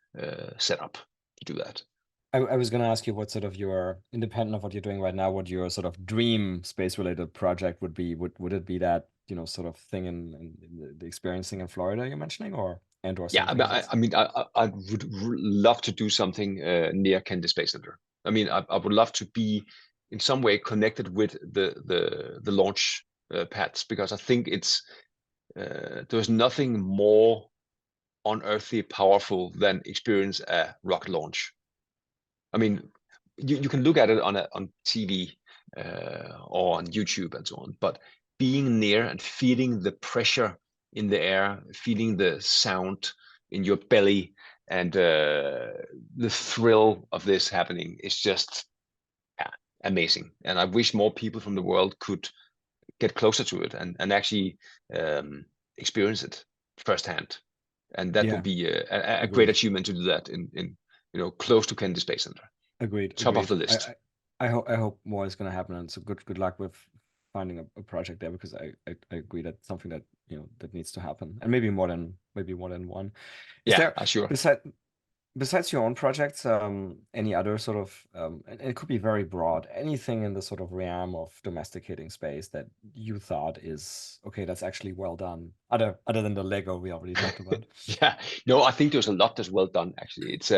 setup to do that. I was going to ask you what sort of your, independent of what you're doing right now, what your sort of dream space-related project would be. Would it be that, sort of thing in the experiencing in Florida you're mentioning, or Yeah, something else? I would love to do something near Kennedy Space Center. I mean, I would love to be in some way connected with the launch pads, because I think it's there's nothing more unearthly powerful than experience a rocket launch. I mean, you can look at it on TV or on YouTube and so on, but being near and feeling the pressure in the air, feeling the sound in your belly, and the thrill of this happening is just amazing. And I wish more people from the world could get closer to it and actually experience it firsthand. And that would be a great achievement to do that in close to Kennedy Space Center. Agreed. Top of the list. I hope more is going to happen, and so good luck with finding a project there, because I agree that's something that that needs to happen, and maybe more than one. Is there, sure. Besides your own projects, any other sort of, and it could be very broad, anything in the sort of realm of domesticating space that you thought is, okay, that's actually well done, other than the Lego we already talked about? Yeah, no, I think there's a lot that's well done, actually. It's,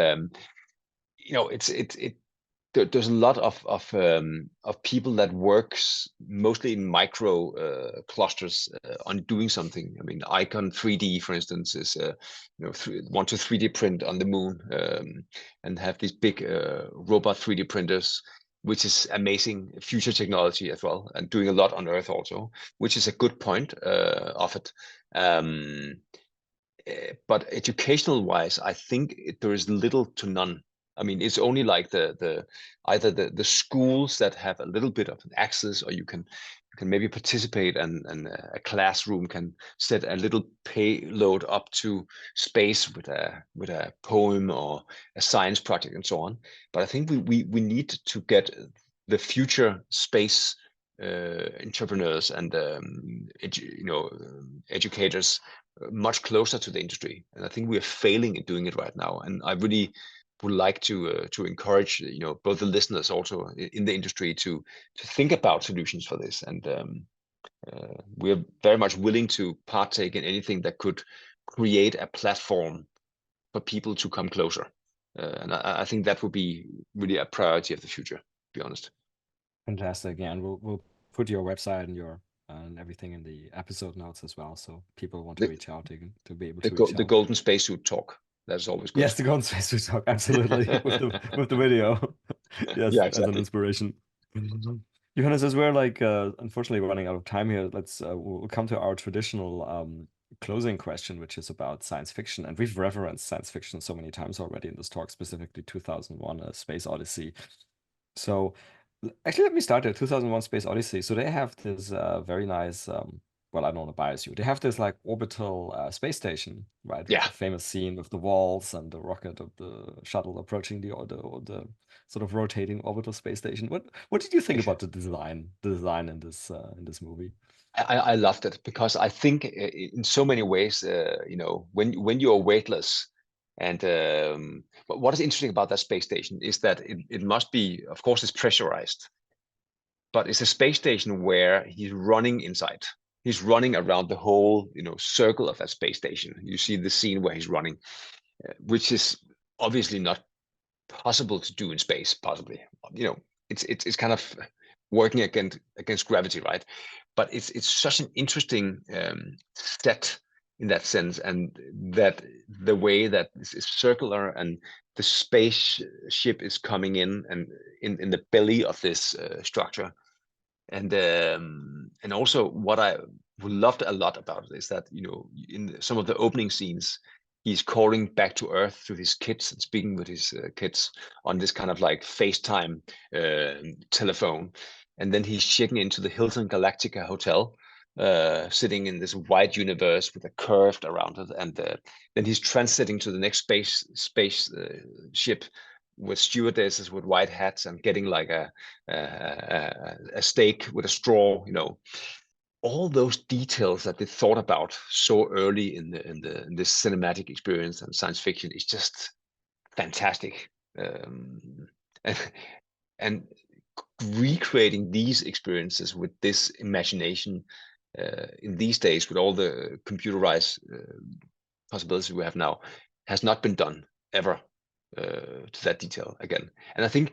there's a lot of people that works mostly in micro clusters on doing something. I mean, Icon 3D, for instance, is want to 3D print on the moon and have these big robot 3D printers, which is amazing future technology as well, and doing a lot on Earth also, which is a good point of it. But educational wise, I think there is little to none. I mean, it's only like either the schools that have a little bit of access, or you can maybe participate, and a classroom can set a little payload up to space with a poem or a science project and so on. But I think we need to get the future space entrepreneurs and educators much closer to the industry, and I think we are failing in doing it right now. And I really would like to encourage both the listeners also in the industry to think about solutions for this, and we're very much willing to partake in anything that could create a platform for people to come closer, and I think that would be really a priority of the future, to be honest. Fantastic. Yeah, and we'll put your website and everything in the episode notes as well, so people want to reach out to be able to reach out. The Golden Spacesuit Talk. That's always good. Yes, the Golden Spacesuit Talk, absolutely, with the video. Yes, yeah, exactly. As an inspiration. Johannes, as we're unfortunately running out of time here, we'll come to our traditional closing question, which is about science fiction. And we've referenced science fiction so many times already in this talk, specifically 2001: A Space Odyssey. So actually, let me start there. 2001: Space Odyssey. So they have this very nice, well, I don't want to bias you. They have this orbital space station, right? Yeah. The famous scene with the walls and the rocket of the shuttle approaching the sort of rotating orbital space station. What did you think about the design in this movie? I loved it, because I think in so many ways, when you're weightless, and but what is interesting about that space station is that it must be, of course, it's pressurized, but it's a space station where he's running inside. He's running around the whole, circle of that space station. You see the scene where he's running, which is obviously not possible to do in space. Possibly, it's kind of working against gravity, right? But it's such an interesting set in that sense, and that the way that this is circular and the spaceship is coming in and in the belly of this structure. And also what I loved a lot about it is that, you know, in some of the opening scenes, he's calling back to Earth to his kids and speaking with his kids on this kind of like FaceTime telephone. And then he's checking into the Hilton Galactica hotel, sitting in this white universe with a curved around it. And then he's transiting to the next space ship with stewardesses with white hats and getting like a steak with a straw, you know. All those details that they thought about so early in this cinematic experience and science fiction is just fantastic. And recreating these experiences with this imagination in these days, with all the computerized possibilities we have now, has not been done ever to that detail again. And I think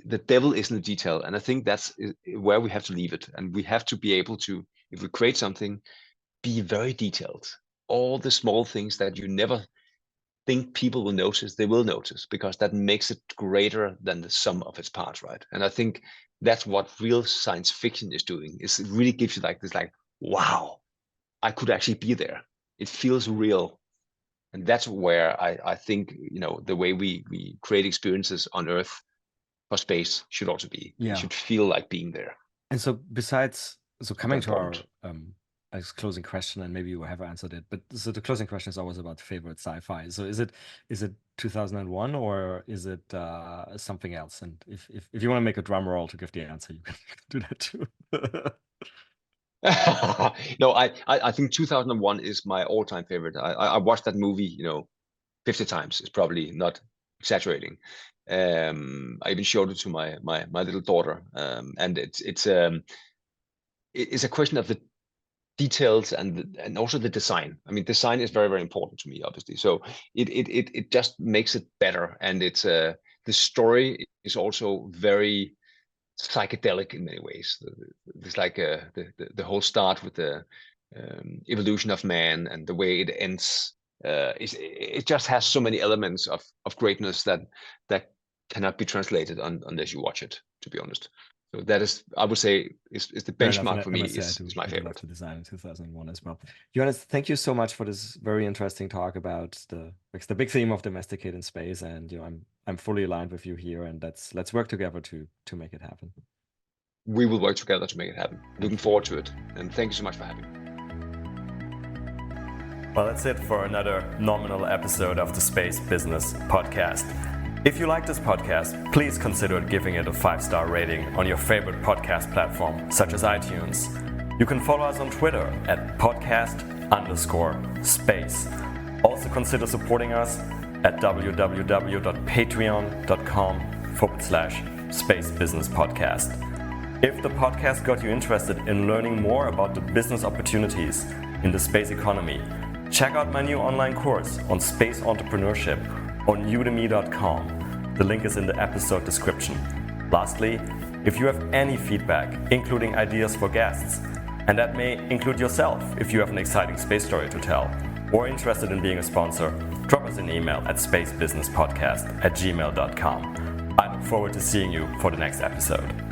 the devil is in the detail, and I think that's where we have to leave it. And we have to be able to, if we create something, be very detailed. All the small things that you never think people will notice, they will notice, because that makes it greater than the sum of its parts, right? And I think that's what real science fiction is doing. Is it really gives you like this, like, wow, I could actually be there. It feels real. And that's where I think, you know, the way we create experiences on Earth for space should also be. Yeah. It should feel like being there. And so coming to our important. closing question, and maybe you have answered it, but so the closing question is always about favorite sci-fi. So is it 2001 or is it something else? And if you want to make a drum roll to give the answer, you can do that too. No, I think 2001 is my all-time favorite. I watched that movie, you know, 50 times. It's probably not exaggerating. I even showed it to my little daughter, and it's a question of the details and also the design. I mean, design is very, very important to me, obviously. So it just makes it better, and it's the story is also very psychedelic in many ways. There's like the whole start with the evolution of man and the way it ends. It just has so many elements of greatness that cannot be translated unless you watch it, to be honest. So that is, I would say, is the benchmark for me. Is my favorite. I love the design in 2001 as well. Johannes, thank you so much for this very interesting talk about the big theme of Domesticating Space, and you know, I'm fully aligned with you here, and let's work together to make it happen. We will work together to make it happen. Looking forward to it, and thank you so much for having me. Well, that's it for another nominal episode of the Space Business Podcast. If you like this podcast, please consider giving it a 5-star rating on your favorite podcast platform, such as iTunes. You can follow us on Twitter at podcast_space. Also consider supporting us at www.patreon.com/spacebusinesspodcast. If the podcast got you interested in learning more about the business opportunities in the space economy, check out my new online course on space entrepreneurship on udemy.com. The link is in the episode description. Lastly, if you have any feedback, including ideas for guests, and that may include yourself if you have an exciting space story to tell, or interested in being a sponsor, drop us an email at spacebusinesspodcast@gmail.com. I look forward to seeing you for the next episode.